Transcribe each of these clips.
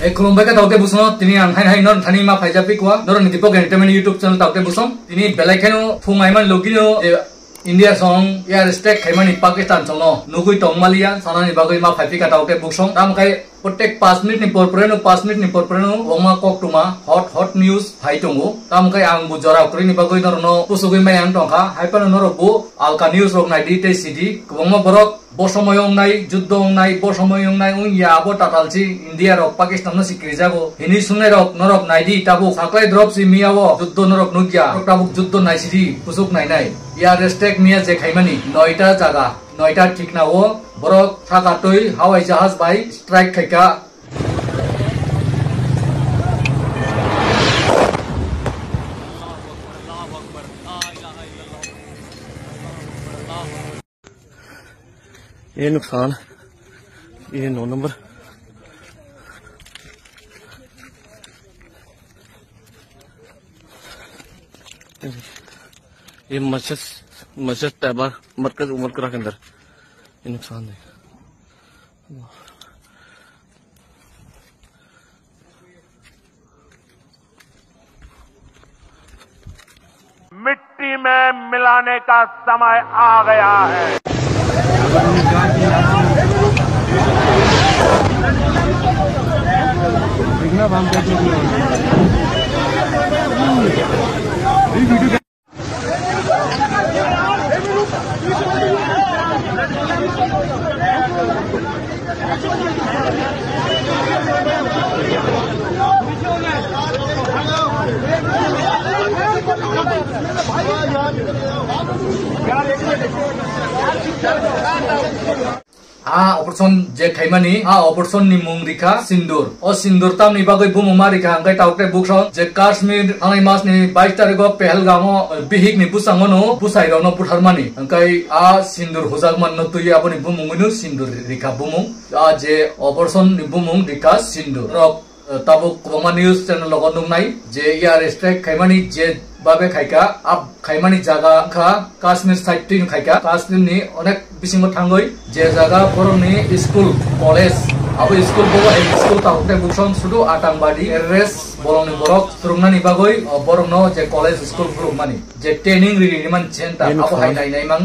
Kolombai ka taute buson tini ang hai non thani ma phaija pikwa nor ni dipok entertainment YouTube channel taute buson tini belaikano thumaiman logino India song ya respect khaimani Pakistan song nugui tongmalia sanani bagoi ma phaipi ka taute buson tam kai प्रत्येक 5 minute नि परपरेनो 5 minute नि परपरेनो ओमा कोक्टुमा हट news फाइटंगो ताम kai ang bu jora kuri ni bagoi no pusugui mai ang tongka haipano noro bu alka news rok nai dite city kwangma borok bosomoyong nai juddong nai bosomoyong nai un ya abo tatalchi India rok Pakistan no sikri jago hini sunai rok norok nai di tabu saklai drop si miawo juddo norok nugya tabu juddo nai sidi pusuk nai ya respect mia je khaimani 9টা জায়গা 9টা ঠিক না ও বড় থাকাতই হাওয়াই জাহাজ by strike খাইকা ये नुकसान ये 9 number ये मस्जिद तैबा मरकज उमरकरा के अंदर ये नुकसान है। मिट्टी में मिलाने का समय आ गया है। ऑपरेशन जे खैमानी ऑपरेशन नि मुंग रिखा सिंदूर और सिंदूर ताम नि बागै बुमुमा रिखा अंकै टाउटे बुकसन जे काश्मीर थांनाय मास नि 22 तारिखो पहलगामो बिहिक नि पुसांगनो पुसाइरनो पुथारमानि अंकै सिंदूर हुजागमान न तुय आबनि बुमुंगनु सिंदूर रिखा बुमुं जे ऑपरेशन नि बुमुं रिखा सिंदूर रक ताबो कोमा न्यूज चैनल लगन दंनाय जे या रेस्ट्रिक्ट खैमानि जे बाबे खायका अब खायमानि जागा खा काश्मीर साइड तिन खायका काश्मीर नि अनेक बिसिंग थांगै जे जागा बरनि स्कूल कॉलेज अब स्कूल बो स्कूल ताउते बुकसन सुदु आतंकवादी एरेस बरनि बरक सुरुंगनानि बागै बरनो जे कॉलेज स्कूल फुरुमानि जे ट्रेनिंग रिनि मान सेंटर अब हायनाय नायमां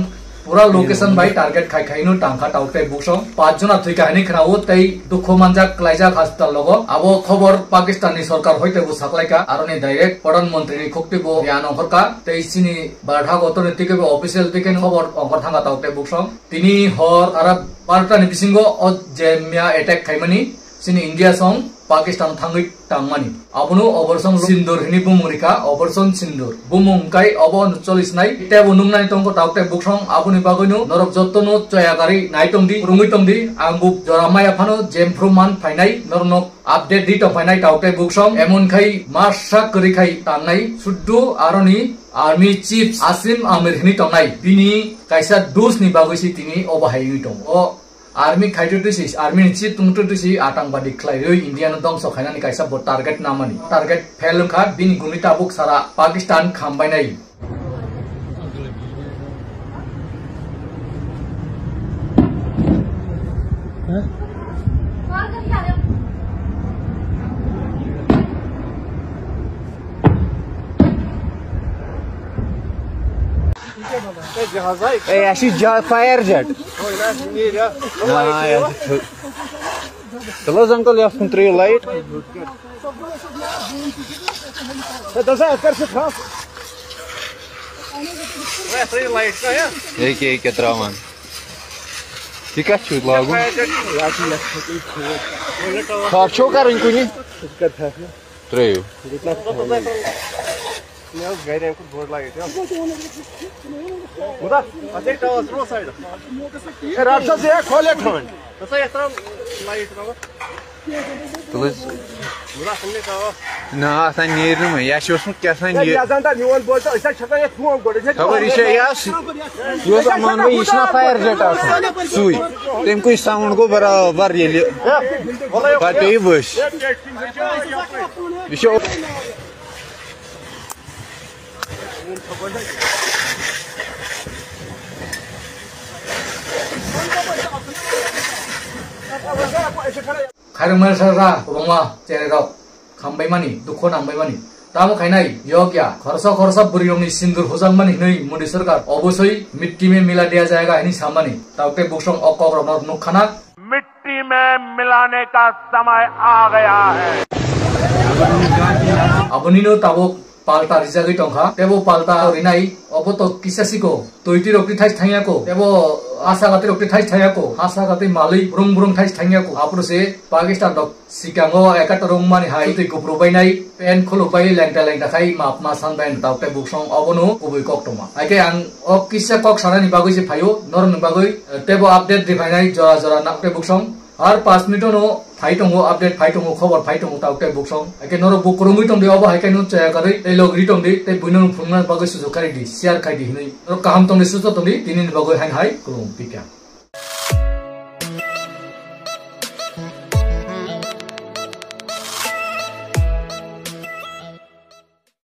पूरा लोकेशन बाय टारगेट खायखायनो टांखा टाउटे बुकसन 5 जना थैकानि खनाव तै दुखो मानजाक क्लाइजा हस्पिटाल लगो आबो खबर पाकिस्ताननि सरकार होइते बु साखलायका आरनि डाइरेक्ट प्रधानमंत्री खोक्तिबो यान अंकरका तैसिनि बाधा गतनितिके ऑफिशियल तिके खबर अंकर थांगा टाउटे बुकसन तिनि हर आरा 12टानि बिसिंगो जे मिया अटैक खायमानि सिनि इंडिया सं पाकिस्तान थांगै टांगमानि आबनो ऑपरेशन सिंदूर हिनि बुमुरिका ऑपरेशन सिंदूर बुमुंकाय अबो 40 नाय टेबो नुंगनाय तंको टाउटे बुकसं आबनि बागैनो नरक जत्तनो चयागारि नायतंदि रुंगैतंदि आंबु जरामाया फानो जेमफ्रुमान फाइनाय नरनक अपडेट दि तो फाइनाय टाउटे बुकसं एमनखाय मासा करिखाय टांनाय सुद्दु आरनि आर्मी चीफ आसिम आमिर हिनि टांनाय बिनि कायसा दुस नि बागैसि तिनि अबाहायनि दं आर्मी खाइटोटिसि आर्मी चीफ तुंगटोटिसि आतंकवादी खलायरै इंडिया न दंग सखायनानि कायसा बो टारगेट नामानि टारगेट फेल खा बिनि गुनिता बुक सारा पाकिस्तान खामबायनाय अशी fire jet Close uncle, you have control light. एक त्रावन यह क्या लागू खा कर कुन त्रो ना असान नीर नुम यह क्या खबर यह मान यह फायर जेट सुई तम कुछ साउंड गो बराबर ये पे बस यह khairma sara obama chere rok khambai mani dukho nangbai mani tamo khainai yogya khorsa burirongni sindur hojang mani nei modi sarkar obosoi mitti mein mila deya jayega ini samani taute buksong okok ronor nukhana मिट्टी में मिलाने का समय आ गया है abonino tabok palta rijagi tongkha tebo palta rinai oboto kisasiko toiti rokti thais thaiako tebo asa gati rokti thais thaiako asa gati malai burung thais thaiako aprose pakistan dok sikango ekatorong mani hai tei ko probainai pen kholobai lengta khai map ma sanbain taute buksong obono kubui koktoma aike ang ok kisa kok sanani bagoi je phayo norni bagoi tebo update difainai jora nakte buksong আর 5 মিনিটনো ফাইটঙ্গো update ফাইটঙ্গো খবর ফাইটঙ্গো তাউতে বুকসং একে narrow বুকরঙ্গি টংদে of হাইকাইনো চায়া করে এই log রিটংদে তে বুইনো ফুংনা বাগৈ সুজু কারি দি share খাই দি হিনি narrow কাহাম টংদে সুজু টংদে তিনিন বাগৈ high high কুলুম Pika